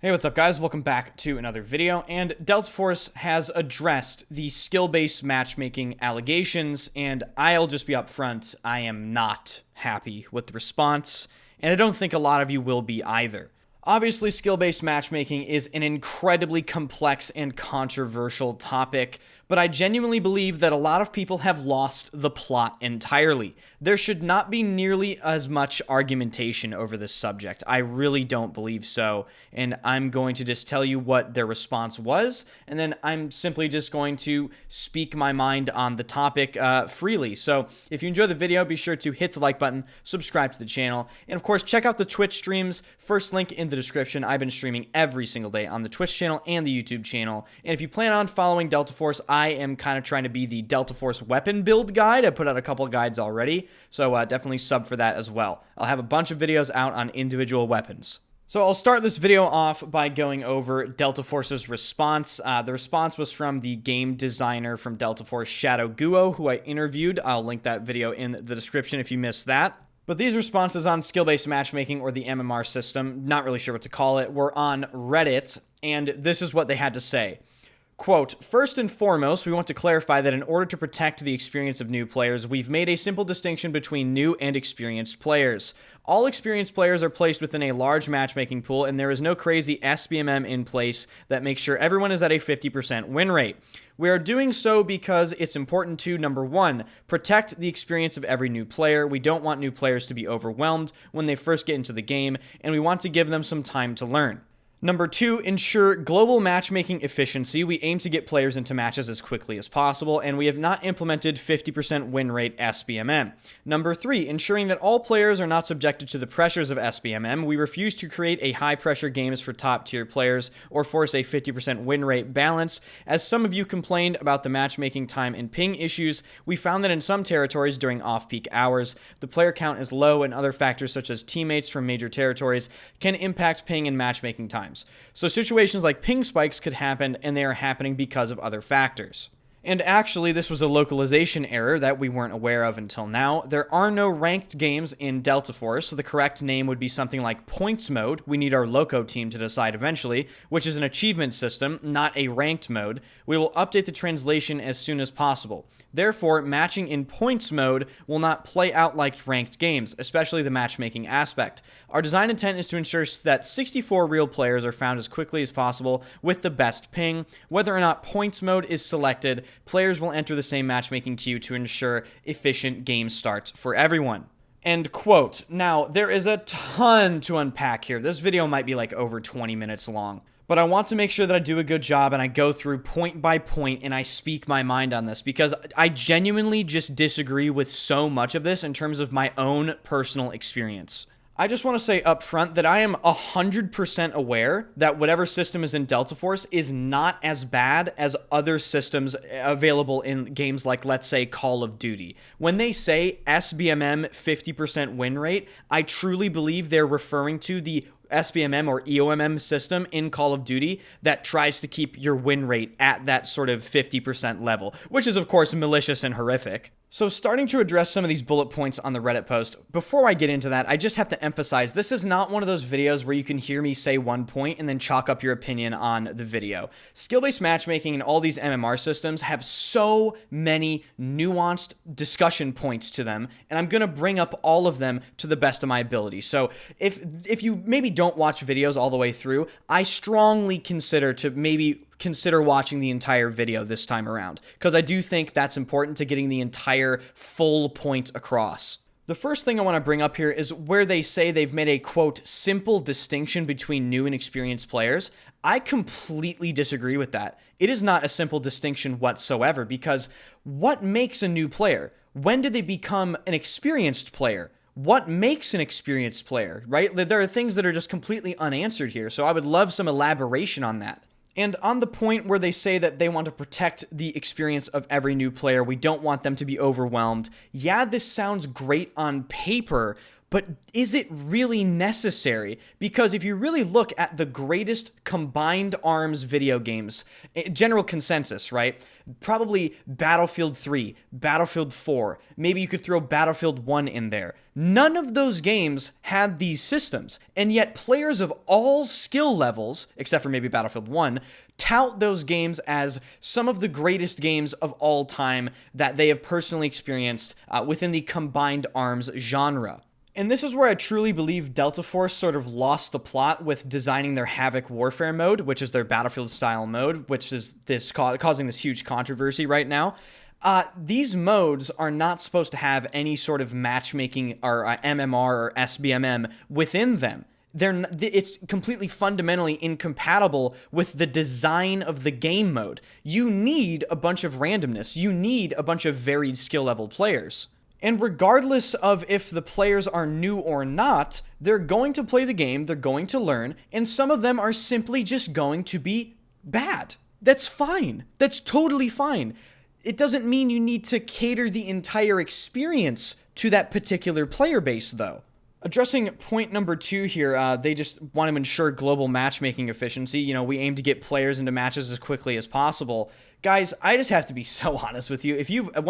Hey, what's up guys? Welcome back to another video, and Delta Force has addressed the skill-based matchmaking allegations, and I'll just be upfront, I am not happy with the response, and I don't think a lot of you will be either. Obviously, skill-based matchmaking is an incredibly complex and controversial topic, but I genuinely believe that a lot of people have lost the plot entirely. There should not be nearly as much argumentation over this subject. I really don't believe so, and I'm going to just tell you what their response was, and then I'm simply just going to speak my mind on the topic freely. So if you enjoy the video, be sure to hit the like button, subscribe to the channel, and of course check out the Twitch streams. First link in the description. I've been streaming every single day on the Twitch channel and the YouTube channel, and if you plan on following Delta Force, I am kind of trying to be the Delta Force weapon build guide. I put out a couple of guides already, so definitely sub for that as well. I'll have a bunch of videos out on individual weapons. So I'll start this video off by going over Delta Force's response. The response was from the game designer from Delta Force, Shadow Guo, who I interviewed. I'll link that video in the description if you missed that. But these responses on skill-based matchmaking, or the MMR system, not really sure what to call it, were on Reddit, and this is what they had to say. Quote, first and foremost, we want to clarify that in order to protect the experience of new players, we've made a simple distinction between new and experienced players. All experienced players are placed within a large matchmaking pool, and there is no crazy SBMM in place that makes sure everyone is at a 50% win rate. We are doing so because it's important to, number one, protect the experience of every new player. We don't want new players to be overwhelmed when they first get into the game, and we want to give them some time to learn. Number two, ensure global matchmaking efficiency. We aim to get players into matches as quickly as possible, and we have not implemented 50% win rate SBMM. Number three, ensuring that all players are not subjected to the pressures of SBMM. We refuse to create a high-pressure games for top-tier players or force a 50% win rate balance. As some of you complained about the matchmaking time and ping issues, we found that in some territories during off-peak hours, the player count is low, and other factors such as teammates from major territories can impact ping and matchmaking times. So situations like ping spikes could happen, and they are happening because of other factors. And actually, this was a localization error that we weren't aware of until now. There are no ranked games in Delta Force, so the correct name would be something like points mode. We need our loco team to decide eventually, which is an achievement system, not a ranked mode. We will update the translation as soon as possible. Therefore, matching in points mode will not play out like ranked games, especially the matchmaking aspect. Our design intent is to ensure that 64 real players are found as quickly as possible with the best ping. Whether or not points mode is selected, players will enter the same matchmaking queue to ensure efficient game starts for everyone. End quote. Now, there is a ton to unpack here. This video might be like over 20 minutes long. But I want to make sure that I do a good job and I go through point by point and I speak my mind on this, because I genuinely just disagree with so much of this in terms of my own personal experience. I just want to say up front that I am 100% aware that whatever system is in Delta Force is not as bad as other systems available in games like, let's say, Call of Duty. When they say SBMM 50% win rate, I truly believe they're referring to the SBMM or EOMM system in Call of Duty that tries to keep your win rate at that sort of 50% level, which is of course malicious and horrific. So starting to address some of these bullet points on the Reddit post, before I get into that, I just have to emphasize this is not one of those videos where you can hear me say one point and then chalk up your opinion on the video. Skill-based matchmaking and all these MMR systems have so many nuanced discussion points to them, and I'm going to bring up all of them to the best of my ability. So if you maybe don't watch videos all the way through, I strongly consider watching the entire video this time around, because I do think that's important to getting the entire full point across. The first thing I want to bring up here is where they say they've made a, quote, simple distinction between new and experienced players. I completely disagree with that. It is not a simple distinction whatsoever, because what makes a new player? When did they become an experienced player? What makes an experienced player, right? There are things that are just completely unanswered here, so I would love some elaboration on that. And on the point where they say that they want to protect the experience of every new player, we don't want them to be overwhelmed. Yeah, this sounds great on paper, but is it really necessary? Because if you really look at the greatest combined arms video games, general consensus, right? Probably Battlefield 3, Battlefield 4, maybe you could throw Battlefield 1 in there. None of those games had these systems, and yet players of all skill levels, except for maybe Battlefield 1, tout those games as some of the greatest games of all time that they have personally experienced within the combined arms genre. And this is where I truly believe Delta Force sort of lost the plot with designing their Havoc Warfare mode, which is their Battlefield-style mode, which is causing this huge controversy right now. These modes are not supposed to have any sort of matchmaking or MMR or SBMM within them. It's completely fundamentally incompatible with the design of the game mode. You need a bunch of randomness. You need a bunch of varied skill level players. And regardless of if the players are new or not, they're going to play the game, they're going to learn, and some of them are simply just going to be bad. That's fine. That's totally fine. It doesn't mean you need to cater the entire experience to that particular player base, though. Addressing point number 2 here, they just want to ensure global matchmaking efficiency. You know, we aim to get players into matches as quickly as possible. Guys, I just have to be so honest with you. If you have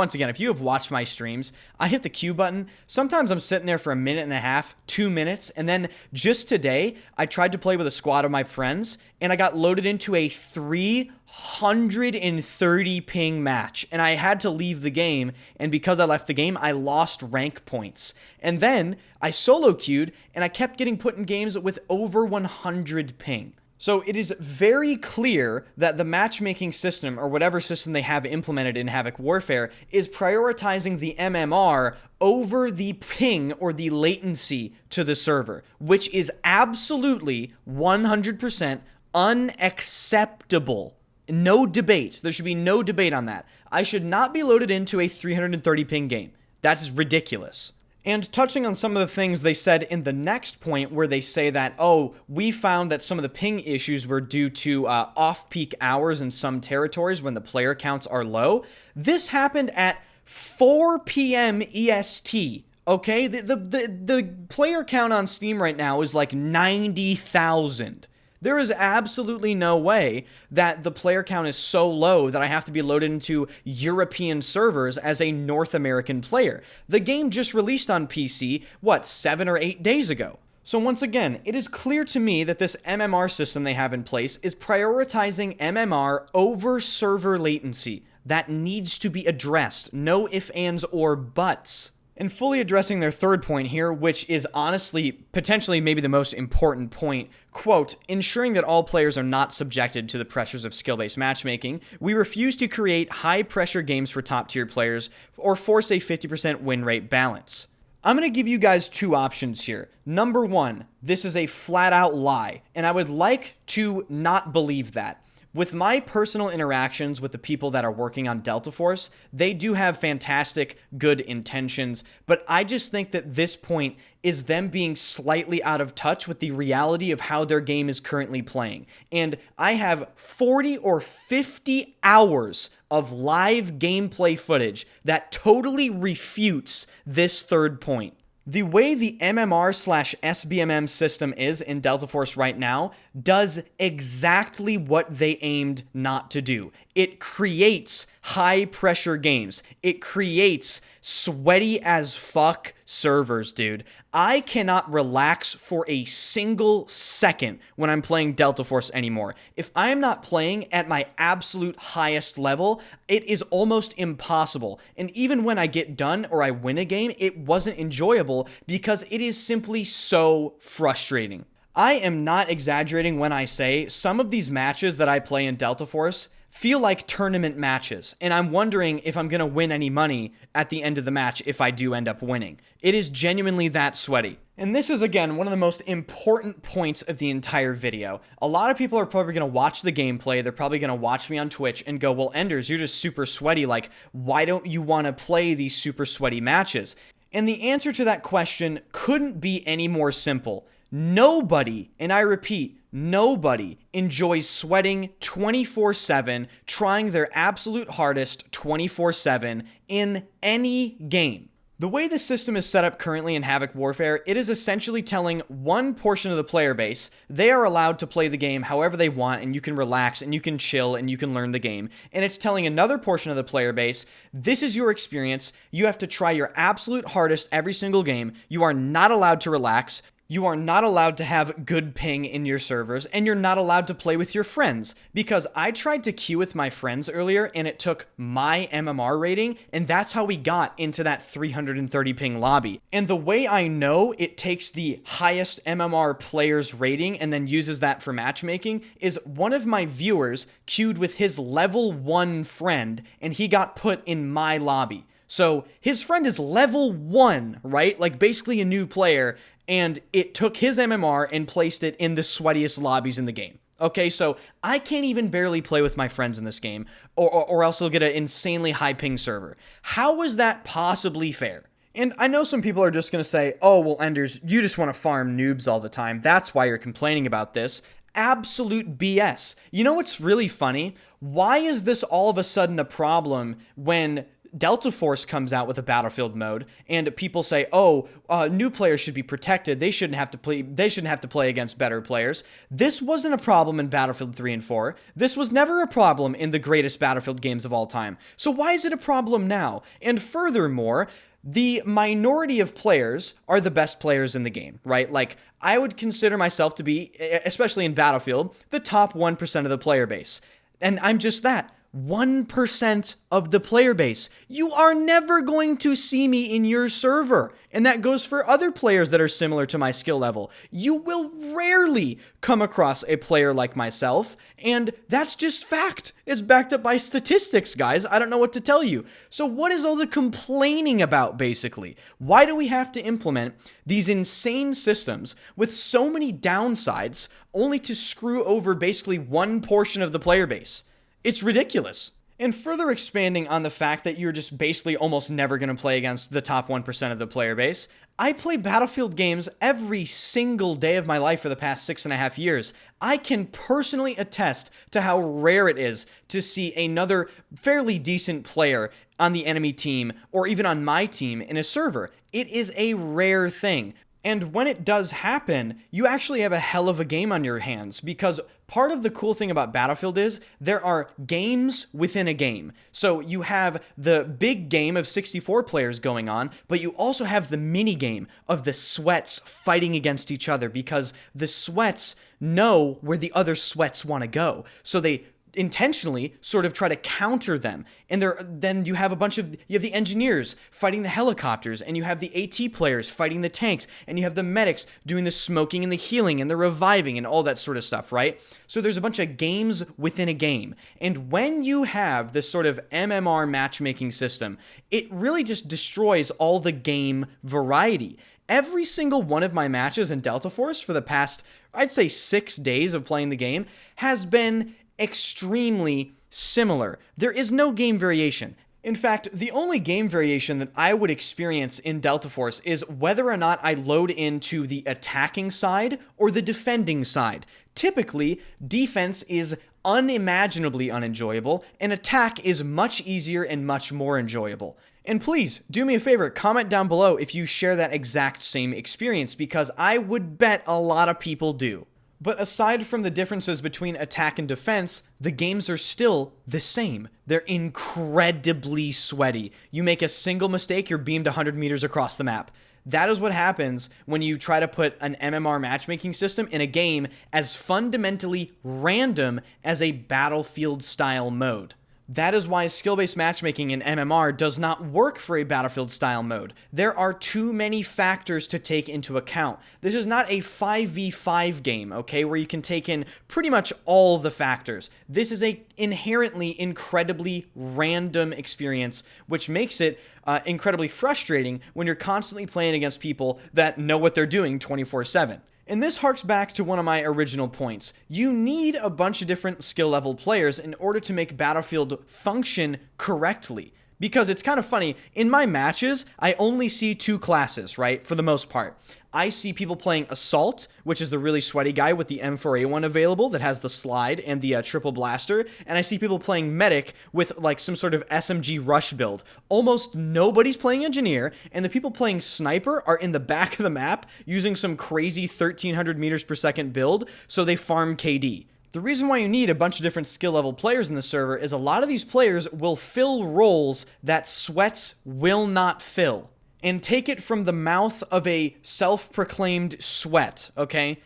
watched my streams, I hit the Q button. Sometimes I'm sitting there for a minute and a half, 2 minutes, and then just today, I tried to play with a squad of my friends, and I got loaded into a 330 ping match, and I had to leave the game, and because I left the game, I lost rank points. And then I solo queued, and I kept getting put in games with over 100 ping. So it is very clear that the matchmaking system, or whatever system they have implemented in Havoc Warfare, is prioritizing the MMR over the ping or the latency to the server, which is absolutely 100% unacceptable. No debate. There should be no debate on that. I should not be loaded into a 330 ping game. That's ridiculous. And touching on some of the things they said in the next point where they say that, oh, we found that some of the ping issues were due to off-peak hours in some territories when the player counts are low. This happened at 4 p.m. EST, okay? The player count on Steam right now is like 90,000. There is absolutely no way that the player count is so low that I have to be loaded into European servers as a North American player. The game just released on PC, 7 or 8 days ago? So once again, it is clear to me that this MMR system they have in place is prioritizing MMR over server latency. That needs to be addressed. No ifs, ands, or buts. And fully addressing their third point here, which is honestly, potentially maybe the most important point, quote, ensuring that all players are not subjected to the pressures of skill-based matchmaking, we refuse to create high-pressure games for top-tier players or force a 50% win rate balance. I'm going to give you guys 2 options here. Number 1, this is a flat-out lie, and I would like to not believe that. With my personal interactions with the people that are working on Delta Force, they do have fantastic, good intentions, but I just think that this point is them being slightly out of touch with the reality of how their game is currently playing. And I have 40 or 50 hours of live gameplay footage that totally refutes this third point. The way the MMR/SBMM system is in Delta Force right now does exactly what they aimed not to do. It creates high-pressure games. It creates sweaty as fuck servers, dude. I cannot relax for a single second when I'm playing Delta Force anymore. If I'm not playing at my absolute highest level, it is almost impossible. And even when I get done or I win a game, it wasn't enjoyable because it is simply so frustrating. I am not exaggerating when I say some of these matches that I play in Delta Force feel like tournament matches, and I'm wondering if I'm going to win any money at the end of the match if I do end up winning. It is genuinely that sweaty. And this is, again, one of the most important points of the entire video. A lot of people are probably going to watch the gameplay, they're probably going to watch me on Twitch and go, well, Enders, you're just super sweaty, like, why don't you want to play these super sweaty matches? And the answer to that question couldn't be any more simple. Nobody, and I repeat, nobody enjoys sweating 24/7, trying their absolute hardest 24/7 in any game. The way the system is set up currently in Havoc Warfare, it is essentially telling one portion of the player base they are allowed to play the game however they want, and you can relax and you can chill and you can learn the game. And it's telling another portion of the player base, this is your experience, you have to try your absolute hardest every single game, you are not allowed to relax, you are not allowed to have good ping in your servers, and you're not allowed to play with your friends. Because I tried to queue with my friends earlier, and it took my MMR rating, and that's how we got into that 330 ping lobby. And the way I know it takes the highest MMR player's rating and then uses that for matchmaking is one of my viewers queued with his level 1 friend, and he got put in my lobby. So his friend is level 1, right? Like basically a new player, and it took his MMR and placed it in the sweatiest lobbies in the game. Okay, so I can't even barely play with my friends in this game, or else they'll get an insanely high ping server. How is that possibly fair? And I know some people are just going to say, oh, well, Enders, you just want to farm noobs all the time. That's why you're complaining about this. Absolute BS. You know what's really funny? Why is this all of a sudden a problem when Delta Force comes out with a Battlefield mode, and people say, "Oh, new players should be protected. They shouldn't have to play. They shouldn't have to play against better players." This wasn't a problem in Battlefield 3 and 4. This was never a problem in the greatest Battlefield games of all time. So why is it a problem now? And furthermore, the minority of players are the best players in the game, right? Like, I would consider myself to be, especially in Battlefield, the top 1% of the player base, and I'm just that. 1% of the player base. You are never going to see me in your server. And that goes for other players that are similar to my skill level. You will rarely come across a player like myself, and that's just fact. It's backed up by statistics, guys. I don't know what to tell you. So what is all the complaining about, basically? Why do we have to implement these insane systems with so many downsides only to screw over basically one portion of the player base? It's ridiculous. And further expanding on the fact that you're just basically almost never going to play against the top 1% of the player base, I play Battlefield games every single day of my life for the past 6.5 years. I can personally attest to how rare it is to see another fairly decent player on the enemy team or even on my team in a server. It is a rare thing. And when it does happen, you actually have a hell of a game on your hands, because part of the cool thing about Battlefield is there are games within a game. So you have the big game of 64 players going on, but you also have the mini game of the sweats fighting against each other, because the sweats know where the other sweats want to go. So they intentionally sort of try to counter them. And then you have the engineers fighting the helicopters, and you have the AT players fighting the tanks, and you have the medics doing the smoking and the healing and the reviving and all that sort of stuff, right? So there's a bunch of games within a game. And when you have this sort of MMR matchmaking system, it really just destroys all the game variety. Every single one of my matches in Delta Force for the past, I'd say 6 days of playing the game, has been extremely similar. There is no game variation. In fact, the only game variation that I would experience in Delta Force is whether or not I load into the attacking side or the defending side. Typically, defense is unimaginably unenjoyable, and attack is much easier and much more enjoyable. And please, do me a favor, comment down below if you share that exact same experience, because I would bet a lot of people do. But aside from the differences between attack and defense, the games are still the same. They're incredibly sweaty. You make a single mistake, you're beamed 100 meters across the map. That is what happens when you try to put an MMR matchmaking system in a game as fundamentally random as a Battlefield-style mode. That is why skill-based matchmaking in MMR does not work for a Battlefield-style mode. There are too many factors to take into account. This is not a 5v5 game, okay, where you can take in pretty much all the factors. This is a inherently incredibly random experience, which makes it incredibly frustrating when you're constantly playing against people that know what they're doing 24/7. And this harks back to one of my original points. You need a bunch of different skill level players in order to make Battlefield function correctly. Because it's kind of funny, in my matches, I only see two classes, right, for the most part. I see people playing Assault, which is the really sweaty guy with the M4A1 available that has the slide and the triple blaster, and I see people playing Medic with like some sort of SMG rush build. Almost nobody's playing Engineer, and the people playing Sniper are in the back of the map using some crazy 1300 meters per second build, so they farm KD. The reason why you need a bunch of different skill level players in the server is a lot of these players will fill roles that Sweats will not fill. And take it from the mouth of a self-proclaimed Sweat, okay?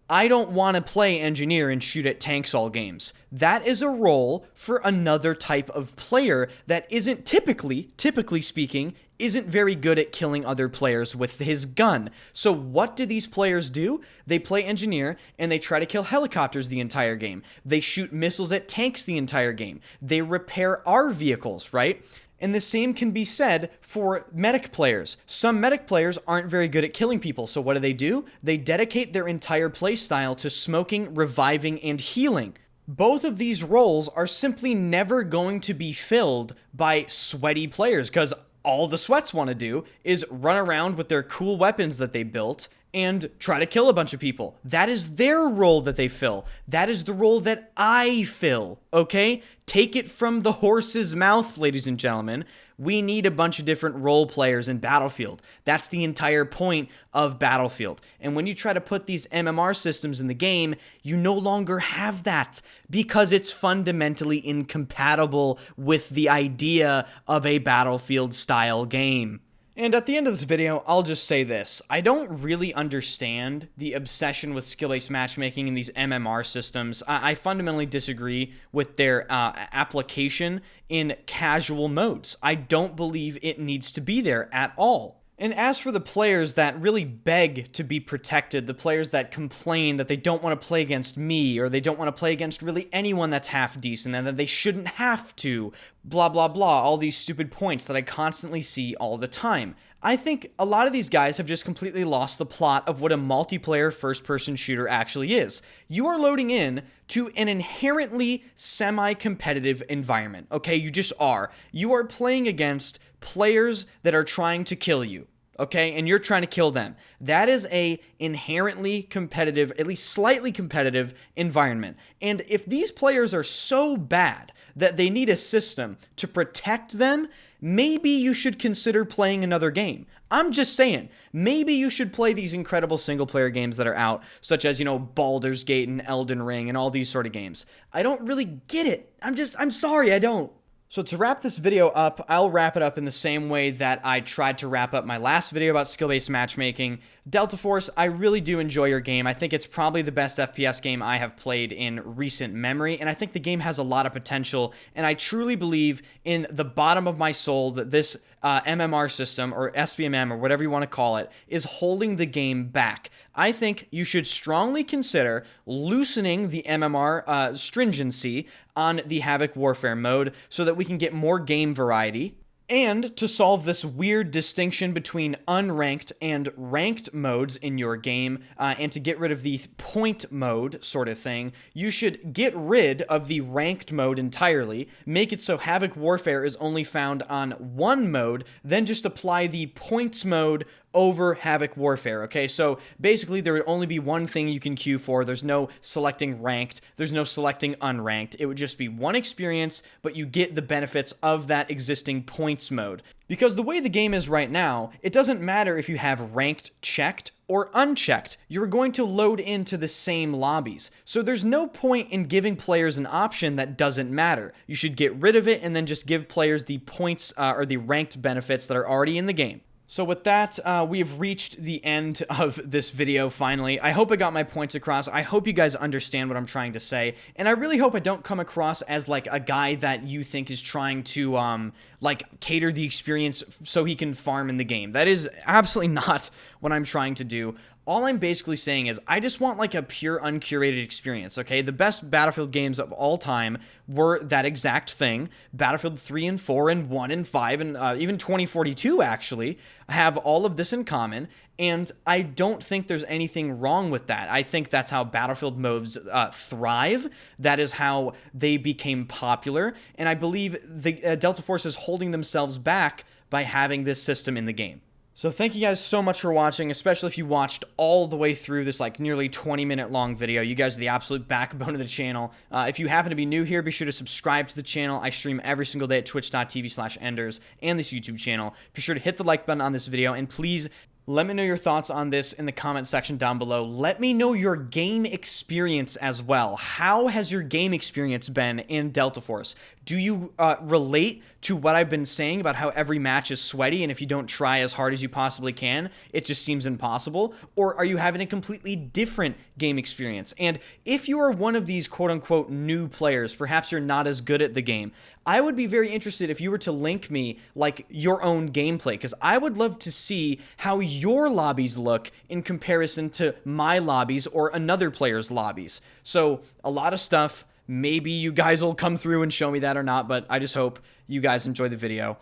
I don't want to play Engineer and shoot at tanks all games. That is a role for another type of player that isn't typically speaking, isn't very good at killing other players with his gun. So what do these players do? They play Engineer and they try to kill helicopters the entire game. They shoot missiles at tanks the entire game. They repair our vehicles, right? And the same can be said for medic players. Some medic players aren't very good at killing people, so what do? They dedicate their entire playstyle to smoking, reviving, and healing. Both of these roles are simply never going to be filled by sweaty players, because all the Sweats want to do is run around with their cool weapons that they built and try to kill a bunch of people. That is their role that they fill. That is the role that I fill, okay? Take it from the horse's mouth, ladies and gentlemen. We need a bunch of different role players in Battlefield. That's the entire point of Battlefield. And when you try to put these MMR systems in the game, you no longer have that because it's fundamentally incompatible with the idea of a Battlefield-style game. And at the end of this video, I'll just say this. I don't really understand the obsession with skill-based matchmaking in these MMR systems. I fundamentally disagree with their application in casual modes. I don't believe it needs to be there at all. And as for the players that really beg to be protected, the players that complain that they don't want to play against me, or they don't want to play against really anyone that's half decent, and that they shouldn't have to, blah, blah, blah, all these stupid points that I constantly see all the time. I think a lot of these guys have just completely lost the plot of what a multiplayer first-person shooter actually is. You are loading in to an inherently semi-competitive environment, okay? You just are. You are playing against players that are trying to kill you, okay? And you're trying to kill them. That is a inherently competitive, at least slightly competitive environment. And if these players are so bad that they need a system to protect them, maybe you should consider playing another game. I'm just saying, maybe you should play these incredible single-player games that are out, such as, Baldur's Gate and Elden Ring and all these sort of games. I don't really get it. I'm sorry, I don't. So to wrap this video up, I'll wrap it up in the same way that I tried to wrap up my last video about skill-based matchmaking. Delta Force, I really do enjoy your game. I think it's probably the best FPS game I have played in recent memory, and I think the game has a lot of potential, and I truly believe in the bottom of my soul that this MMR system, or SBMM, or whatever you want to call it, is holding the game back. I think you should strongly consider loosening the MMR stringency on the Havoc Warfare mode so that we can get more game variety. And to solve this weird distinction between unranked and ranked modes in your game, and to get rid of the point mode sort of thing, you should get rid of the ranked mode entirely, make it so Havoc Warfare is only found on one mode, then just apply the points mode over Havoc Warfare, okay? So basically there would only be one thing you can queue for. There's no selecting ranked, there's no selecting unranked. It would just be one experience, but you get the benefits of that existing points mode. Because the way the game is right now, it doesn't matter if you have ranked checked or unchecked. You're going to load into the same lobbies. So there's no point in giving players an option that doesn't matter. You should get rid of it and then just give players the points or the ranked benefits that are already in the game. So with that, we have reached the end of this video finally. I hope I got my points across. I hope you guys understand what I'm trying to say. And I really hope I don't come across as like a guy that you think is trying to like cater the experience so he can farm in the game. That is absolutely not what I'm trying to do. all I'm basically saying is I just want like a pure uncurated experience, okay? The best Battlefield games of all time were that exact thing. Battlefield 3 and 4 and 1 and 5 and even 2042 actually have all of this in common, and I don't think there's anything wrong with that. I think that's how Battlefield modes thrive. That is how they became popular, and I believe the Delta Force is holding themselves back by having this system in the game. So thank you guys so much for watching, especially if you watched all the way through this like nearly 20-minute long video. You guys are the absolute backbone of the channel. If you happen to be new here, be sure to subscribe to the channel. I stream every single day at twitch.tv/enders and this YouTube channel. Be sure to hit the like button on this video, and please let me know your thoughts on this in the comment section down below. Let me know your game experience as well. How has your game experience been in Delta Force? Do you relate to what I've been saying about how every match is sweaty, and if you don't try as hard as you possibly can, it just seems impossible? Or are you having a completely different game experience? And if you are one of these quote-unquote new players, perhaps you're not as good at the game, I would be very interested if you were to link me like your own gameplay, because I would love to see how your lobbies look in comparison to my lobbies or another player's lobbies. So a lot of stuff. Maybe you guys will come through and show me that or not, but I just hope you guys enjoy the video,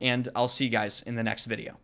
and I'll see you guys in the next video.